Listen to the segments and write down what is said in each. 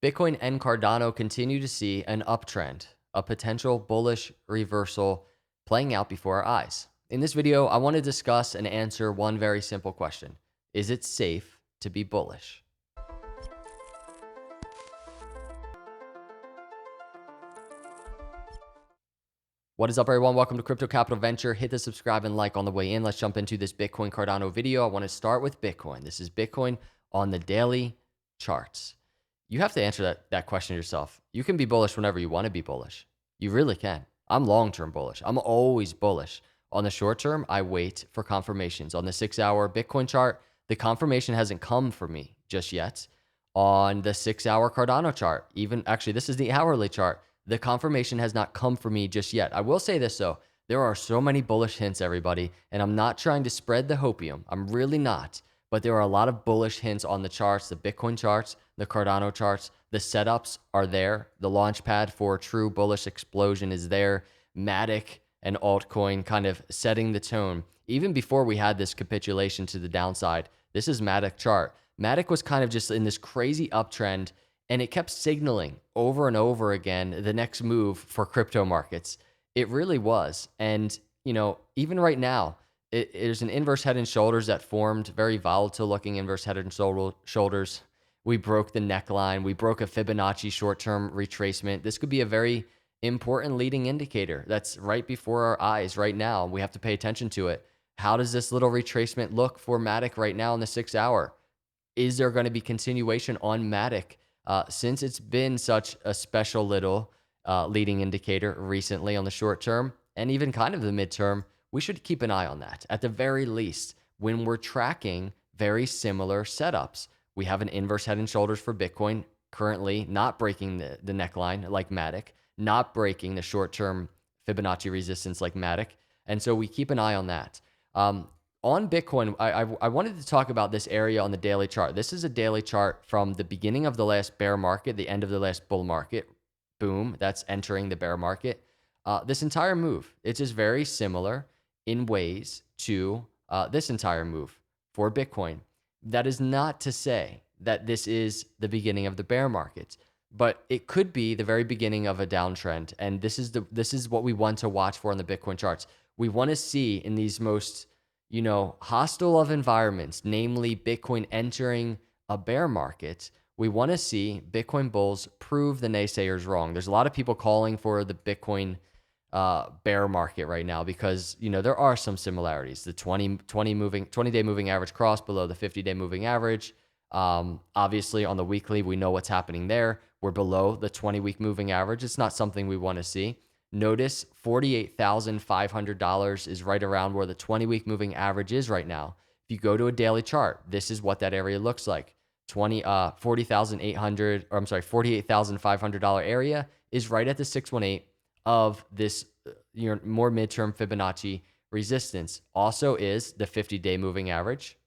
Bitcoin and Cardano continue to see an uptrend, a potential bullish reversal playing out before our eyes. In this video, I want to discuss and answer one very simple question. Is it safe to be bullish? What is up, everyone? Welcome to Crypto Capital Venture. Hit the subscribe and like on the way in. Let's jump into this Bitcoin Cardano video. I want to start with Bitcoin. This is Bitcoin on the daily charts. You have to answer that question yourself. You can be bullish whenever you want to be bullish. You really can. I'm long-term bullish. I'm always bullish. On the short term, I wait for confirmations. On the 6-hour Bitcoin chart, the confirmation hasn't come for me just yet. On the 6-hour Cardano chart, actually, this is the hourly chart. The confirmation has not come for me just yet. I will say this though, there are so many bullish hints, everybody, and I'm not trying to spread the hopium. I'm really not. But there are a lot of bullish hints on the charts, the Bitcoin charts, the Cardano charts. The setups are there. The launch pad for a true bullish explosion is there. Matic and Altcoin kind of setting the tone. Even before we had this capitulation to the downside, this is Matic chart. Matic was kind of just in this crazy uptrend, and it kept signaling over and over again the next move for crypto markets. It really was. And, even right now, there's an inverse head and shoulders that formed, very volatile looking inverse head and shoulders. We broke the neckline. We broke a Fibonacci short-term retracement. This could be a very important leading indicator that's right before our eyes right now. We have to pay attention to it. How does this little retracement look for Matic right now in the 6-hour? Is there going to be continuation on Matic? Since it's been such a special little leading indicator recently on the short term and even kind of the midterm, we should keep an eye on that. At the very least, when we're tracking very similar setups, we have an inverse head and shoulders for Bitcoin currently not breaking the neckline like Matic, not breaking the short-term Fibonacci resistance like Matic. And so we keep an eye on that. On Bitcoin, I wanted to talk about this area on the daily chart. This is a daily chart from the beginning of the last bear market, the end of the last bull market. Boom, that's entering the bear market. This entire move, it's just very similar in ways to this entire move for Bitcoin. That is not to say that this is the beginning of the bear market, but it could be the very beginning of a downtrend. And this is what we want to watch for on the Bitcoin charts. We want to see in these most hostile of environments, namely Bitcoin entering a bear market, we want to see Bitcoin bulls prove the naysayers wrong. There's a lot of people calling for the Bitcoin bear market right now because, there are some similarities. The 20-day moving average cross below the 50-day moving average. Obviously, on the weekly, we know what's happening there. We're below the 20-week moving average. It's not something we want to see. Notice $48,500 is right around where the 20-week moving average is right now. If you go to a daily chart, this is what that area looks like. $48,500 area is right at the 618 of this more midterm Fibonacci resistance. Also is the 50-day moving average,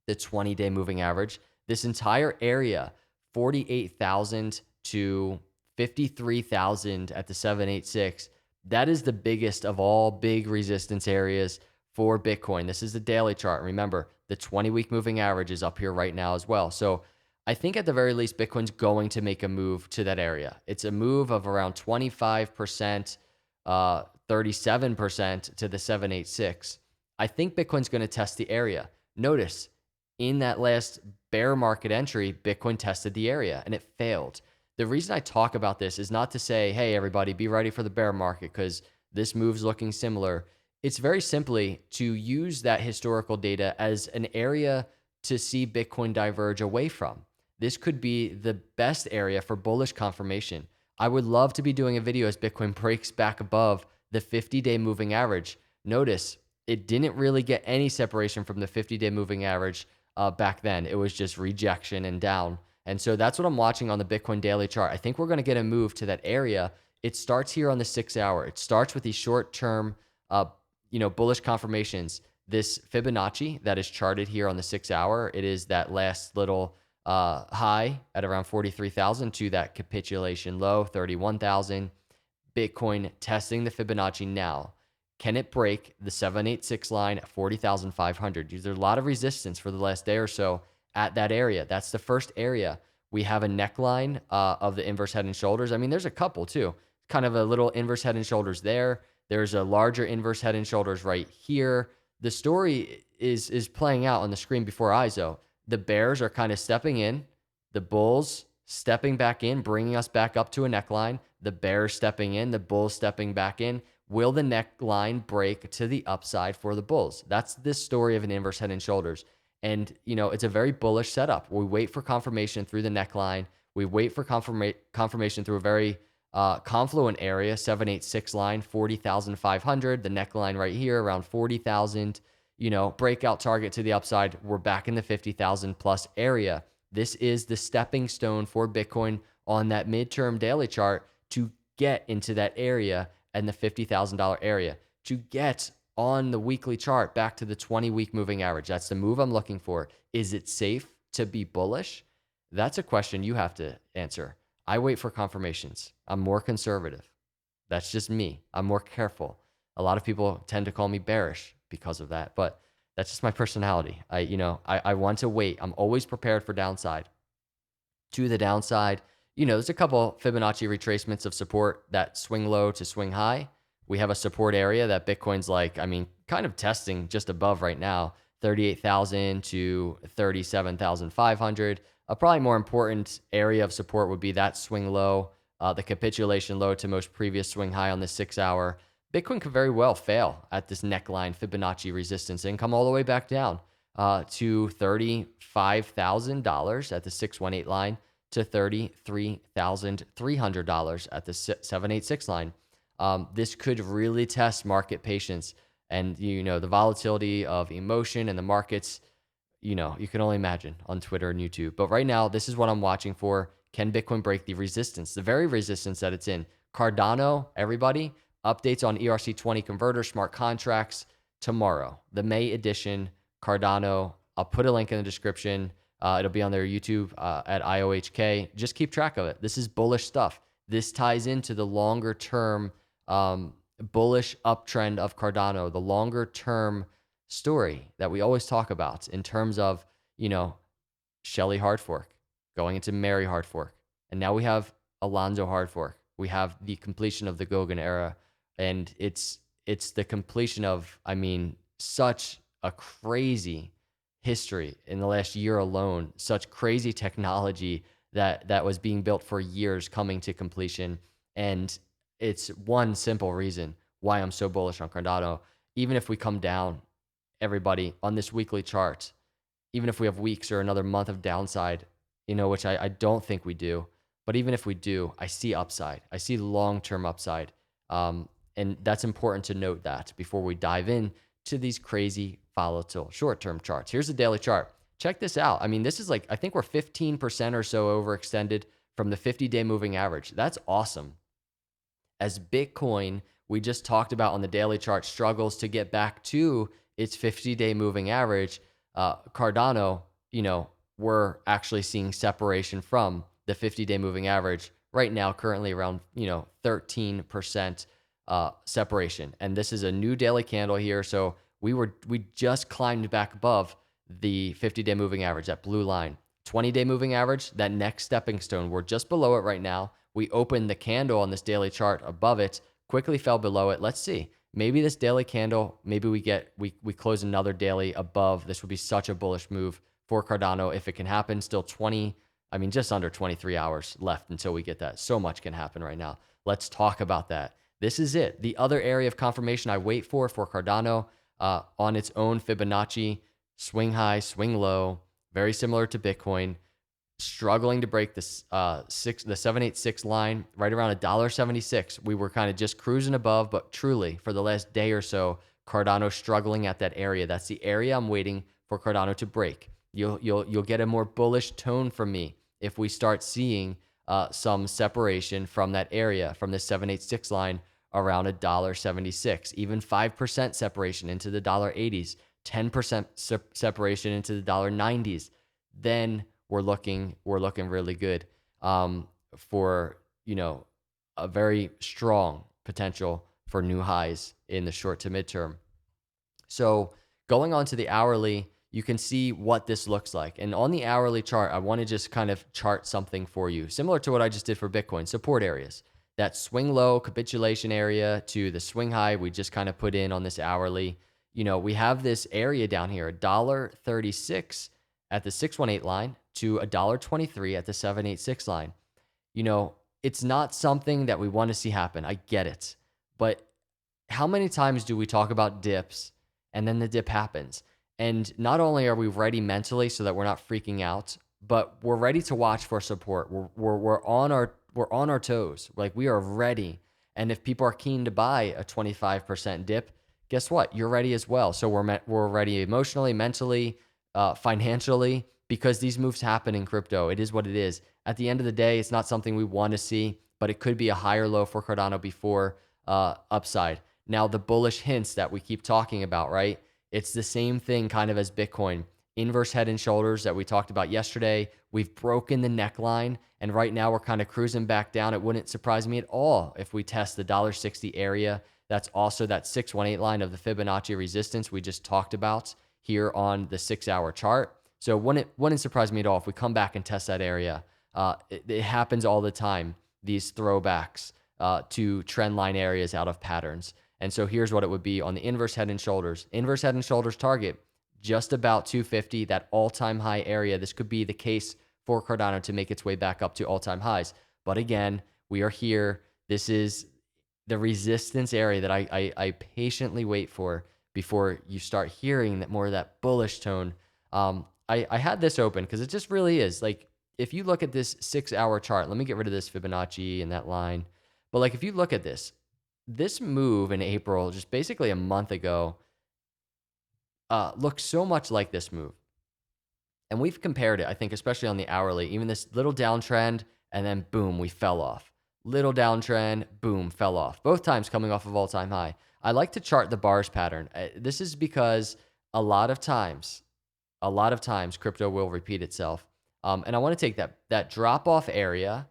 the 20-day moving average. This entire area, 48,000 to 53,000 at the 786. That is the biggest of all big resistance areas for Bitcoin. This is the daily chart. Remember, the 20-week moving average is up here right now as well. So I think at the very least, Bitcoin's going to make a move to that area. It's a move of around 25%, 37% to the 786. I think Bitcoin's going to test the area. Notice, in that last bear market entry, Bitcoin tested the area and it failed. The reason I talk about this is not to say, hey, everybody, be ready for the bear market because this move's looking similar. It's very simply to use that historical data as an area to see Bitcoin diverge away from. This could be the best area for bullish confirmation. I would love to be doing a video as Bitcoin breaks back above the 50-day moving average. Notice it didn't really get any separation from the 50-day moving average back then. It was just rejection and down. And so that's what I'm watching on the Bitcoin daily chart. I think we're going to get a move to that area. It starts here on the 6-hour. It starts with these short-term, bullish confirmations. This Fibonacci that is charted here on the 6-hour, it is that last little high at around 43,000 to that capitulation low, 31,000. Bitcoin testing the Fibonacci now. Can it break the 786 line at 40,500? There's a lot of resistance for the last day or so at that area. That's the first area We have a neckline of the inverse head and shoulders. I mean, there's a couple too. Kind of a little inverse head and shoulders there. There's a larger inverse head and shoulders right here. The story is playing out on the screen before our eyes, though. The bears are kind of stepping in, the bulls stepping back in, bringing us back up to a neckline. The bears stepping in, the bulls stepping back in. Will the neckline break to the upside for the bulls? That's the story of an inverse head and shoulders. And, it's a very bullish setup. We wait for confirmation through the neckline. We wait for confirmation through a very confluent area, 786 line, 40,500. The neckline right here around 40,000. Breakout target to the upside. We're back in the 50,000 plus area. This is the stepping stone for Bitcoin on that midterm daily chart to get into that area and the $50,000 area, to get on the weekly chart back to the 20-week moving average. That's the move I'm looking for. Is it safe to be bullish? That's a question you have to answer. I wait for confirmations. I'm more conservative. That's just me. I'm more careful. A lot of people tend to call me bearish because of that, but that's just my personality. I want to wait. I'm always prepared for downside. To the downside, there's a couple Fibonacci retracements of support that swing low to swing high. We have a support area that Bitcoin's kind of testing just above right now, 38,000 to 37,500. A probably more important area of support would be that swing low, the capitulation low to most previous swing high on the 6 hour. Bitcoin could very well fail at this neckline Fibonacci resistance and come all the way back down to $35,000 at the 618 line to $33,300 at the 786 line. This could really test market patience and, the volatility of emotion and the markets. You can only imagine on Twitter and YouTube. But right now, this is what I'm watching for. Can Bitcoin break the resistance, the very resistance that it's in? Cardano, everybody, updates on ERC20 converter smart contracts tomorrow. The May edition Cardano. I'll put a link in the description. It'll be on their YouTube at IOHK. Just keep track of it. This is bullish stuff. This ties into the longer term bullish uptrend of Cardano, the longer term story that we always talk about in terms of, Shelly hard fork going into Mary hard fork. And now we have Alonzo hard fork. We have the completion of the Goguen era. And it's the completion of, such a crazy history in the last year alone, such crazy technology that was being built for years coming to completion. And it's one simple reason why I'm so bullish on Cardano. Even if we come down, everybody, on this weekly chart, even if we have weeks or another month of downside, which I don't think we do, but even if we do, I see upside. I see long-term upside. And that's important to note that before we dive in to these crazy volatile short-term charts. Here's the daily chart. Check this out. This is I think we're 15% or so overextended from the 50-day moving average. That's awesome. As Bitcoin, we just talked about on the daily chart, struggles to get back to its 50-day moving average, Cardano, we're actually seeing separation from the 50-day moving average right now, currently around, 13% separation. And this is a new daily candle here. So we just climbed back above the 50-day moving average, that blue line. 20-day moving average, that next stepping stone, we're just below it right now. We opened the candle on this daily chart above it, quickly fell below it. Let's see. Maybe this daily candle, maybe we close another daily above. This would be such a bullish move for Cardano if it can happen. Still just under 23 hours left until we get that. So much can happen right now. Let's talk about that. This is it. The other area of confirmation I wait for Cardano on its own Fibonacci, swing high, swing low, very similar to Bitcoin, struggling to break this the 786 line right around $1.76. We were kind of just cruising above, but truly for the last day or so, Cardano struggling at that area. That's the area I'm waiting for Cardano to break. You'll get a more bullish tone from me if we start seeing some separation from that area, from the 786 line around $1.76, even 5% separation into the $1.80s, 10% separation into the $1.90s. Then we're looking really good for a very strong potential for new highs in the short to midterm. So going on to the hourly, you can see what this looks like. And on the hourly chart, I want to just kind of chart something for you, similar to what I just did for Bitcoin, support areas. That swing low capitulation area to the swing high, we just kind of put in on this hourly. We have this area down here, $1.36 at the 618 line to $1.23 at the 786 line. It's not something that we want to see happen. I get it. But how many times do we talk about dips and then the dip happens? And not only are we ready mentally so that we're not freaking out, but we're ready to watch for support. We're on our toes. Like, we are ready. And if people are keen to buy a 25% dip, guess what? You're ready as well. So we're ready emotionally, mentally, financially, because these moves happen in crypto. It is what it is. At the end of the day, it's not something we want to see, but it could be a higher low for Cardano before upside. Now, the bullish hints that we keep talking about, right? It's the same thing kind of as Bitcoin. Inverse head and shoulders that we talked about yesterday. We've broken the neckline, and right now we're kind of cruising back down. It wouldn't surprise me at all if we test the $1.60 area. That's also that 618 line of the Fibonacci resistance we just talked about here on the 6-hour chart. So wouldn't surprise me at all if we come back and test that area. It happens all the time, these throwbacks to trend line areas out of patterns. And so here's what it would be on the inverse head and shoulders. Inverse head and shoulders target, just about 250, that all-time high area. This could be the case for Cardano to make its way back up to all-time highs. But again, we are here. This is the resistance area that I patiently wait for before you start hearing that more of that bullish tone. I had this open because it just really is. Like, if you look at this 6-hour chart, let me get rid of this Fibonacci and that line. But like, if you look at this move in April, just basically a month ago, looks so much like this move. And we've compared it, I think, especially on the hourly, even this little downtrend, and then boom, we fell off. Little downtrend, boom, fell off. Both times coming off of all-time high. I like to chart the bars pattern. This is because a lot of times, crypto will repeat itself. And I want to take that drop-off area,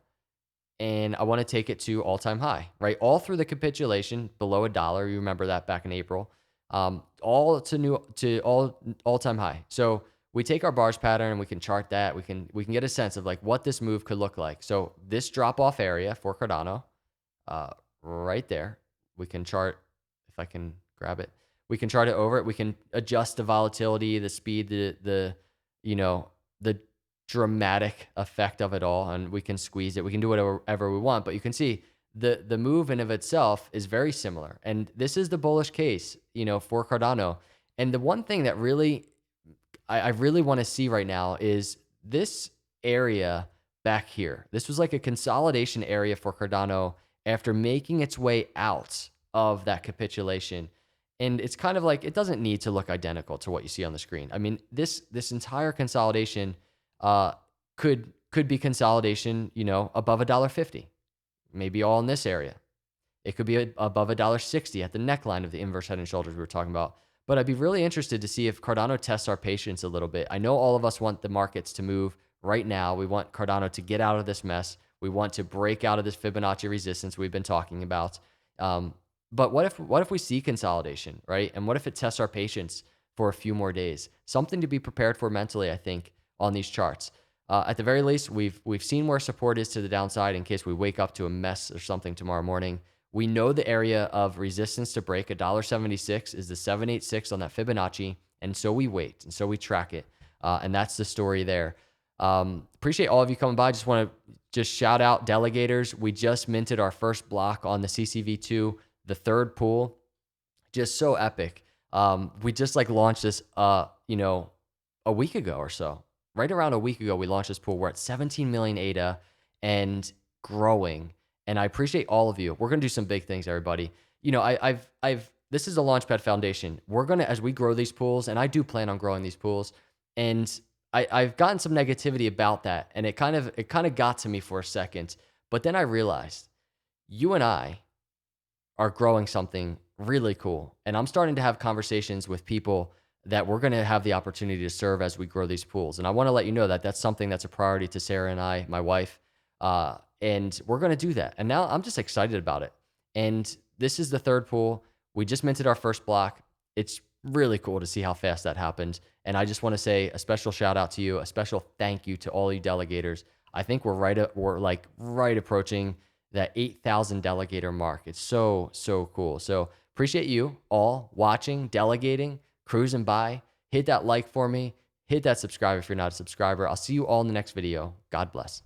and I want to take it to all-time high, right? All through the capitulation below $1. You remember that back in April. All to all-time high. So we take our bars pattern and we can chart that. We can get a sense of like what this move could look like. So this drop-off area for Cardano, right there, we can chart. If I can grab it, we can chart it over it. We can adjust the volatility, the speed, the dramatic effect of it all, and we can squeeze it. We can do whatever we want, but you can see the move in of itself is very similar. And this is the bullish case, for Cardano. And the one thing that really, I really want to see right now is this area back here. This was like a consolidation area for Cardano after making its way out of that capitulation. And it's kind of like, it doesn't need to look identical to what you see on the screen. I mean, this entire consolidation could be consolidation, above $1.50, maybe all in this area. It could be above $1.60 at the neckline of the inverse head and shoulders we were talking about. But I'd be really interested to see if Cardano tests our patience a little bit. I know all of us want the markets to move right now. We want Cardano to get out of this mess. We want to break out of this Fibonacci resistance we've been talking about. But what if we see consolidation, right? And what if it tests our patience for a few more days? Something to be prepared for mentally, I think, on these charts. At the very least, we've seen where support is to the downside in case we wake up to a mess or something tomorrow morning. We know the area of resistance to break $1.76 is the 786 on that Fibonacci, and so we wait, and so we track it, and that's the story there. Appreciate all of you coming by. Just want to shout out delegators. We just minted our first block on the CCV2, the third pool. Just so epic. We just launched this, a week ago or so. Right around a week ago, we launched this pool. We're at 17 million ADA and growing. And I appreciate all of you. We're gonna do some big things, everybody. This is a Launchpad Foundation. We're gonna, as we grow these pools, and I do plan on growing these pools, and I've gotten some negativity about that, and it kind of got to me for a second. But then I realized you and I are growing something really cool, and I'm starting to have conversations with people that we're going to have the opportunity to serve as we grow these pools. And I want to let you know that that's something that's a priority to Sarah and I, my wife, and we're going to do that. And now I'm just excited about it. And this is the third pool. We just minted our first block. It's really cool to see how fast that happened. And I just want to say a special shout out to you, a special thank you to all you delegators. I think we're like right approaching that 8,000 delegator mark. It's so cool. So appreciate you all watching, delegating, cruising by. Hit that like for me. Hit that subscribe if you're not a subscriber. I'll see you all in the next video. God bless.